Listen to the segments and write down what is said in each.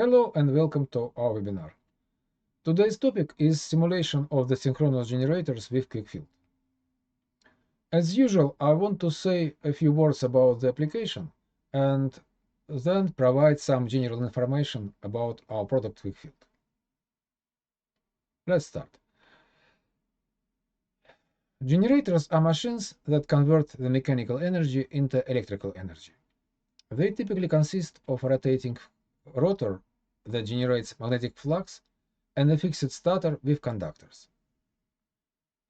Hello and welcome to our webinar. Today's topic is simulation of the synchronous generators with QuickField. As usual, I want to say a few words about the application and then provide some general information about our product QuickField. Let's start. Generators are machines that convert the mechanical energy into electrical energy. They typically consist of a rotating rotor that generates magnetic flux and a fixed stator with conductors.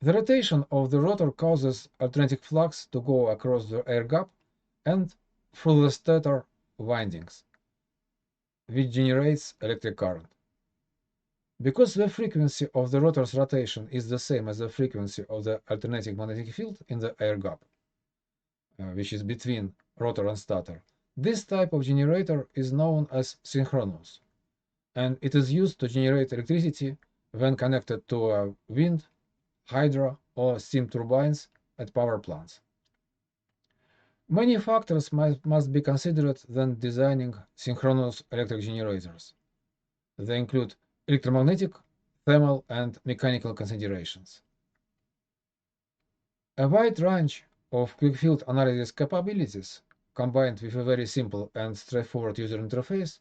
The rotation of the rotor causes alternating flux to go across the air gap and through the stator windings, which generates electric current. Because the frequency of the rotor's rotation is the same as the frequency of the alternating magnetic field in the air gap, which is between rotor and stator, this type of generator is known as synchronous, and it is used to generate electricity when connected to a wind, hydro, or steam turbines at power plants. Many factors must be considered when designing synchronous electric generators. They include electromagnetic, thermal, and mechanical considerations. A wide range of QuickField analysis capabilities, combined with a very simple and straightforward user interface,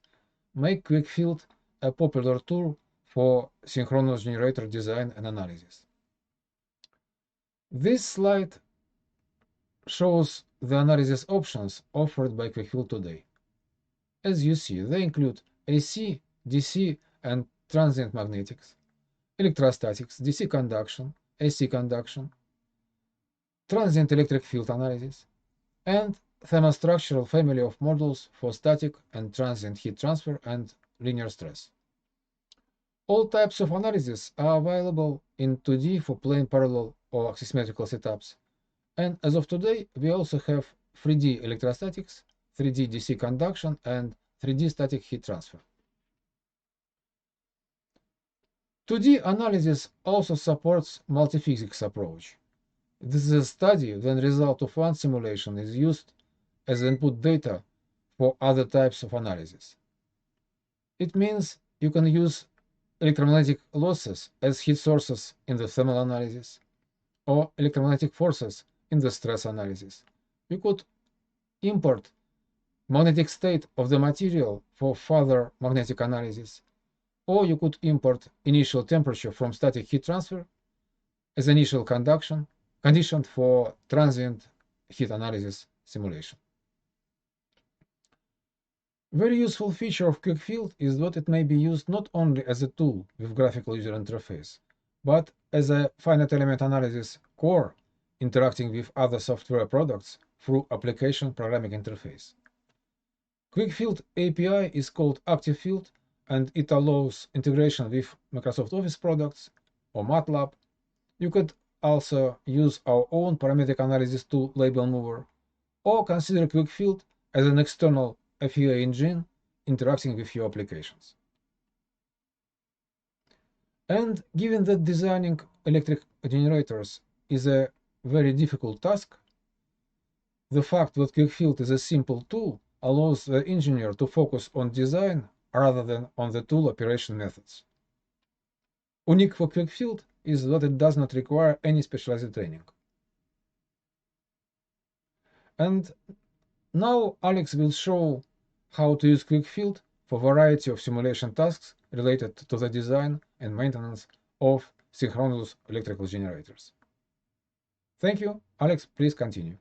make QuickField a popular tool for synchronous generator design and analysis. This slide shows the analysis options offered by QuickField today. As you see, they include AC, DC, and transient magnetics, electrostatics, DC conduction, AC conduction, transient electric field analysis, and thermostructural family of modules for static and transient heat transfer and linear stress. All types of analysis are available in 2D for plane parallel or axisymmetrical setups, and as of today, we also have 3D electrostatics, 3D DC conduction, and 3D static heat transfer. 2D analysis also supports MultiPhysics approach. This is a study when the result of one simulation is used as input data for other types of analysis. It means you can use electromagnetic losses as heat sources in the thermal analysis, or electromagnetic forces in the stress analysis. You could import magnetic state of the material for further magnetic analysis, or you could import initial temperature from static heat transfer as initial condition for transient heat analysis simulation. Very useful feature of QuickField is that it may be used not only as a tool with graphical user interface, but as a finite element analysis core interacting with other software products through application programming interface. QuickField API is called ActiveField, and it allows integration with Microsoft Office products or MATLAB. You could also use our own parametric analysis tool Label Mover, or consider QuickField as an external FEA engine interacting with your applications. And given that designing electric generators is a very difficult task, the fact that QuickField is a simple tool allows the engineer to focus on design rather than on the tool operation methods. Unique for QuickField is that it does not require any specialized training. And now Alex will show how to use QuickField for a variety of simulation tasks related to the design and maintenance of synchronous electrical generators. Thank you. Alex, please continue.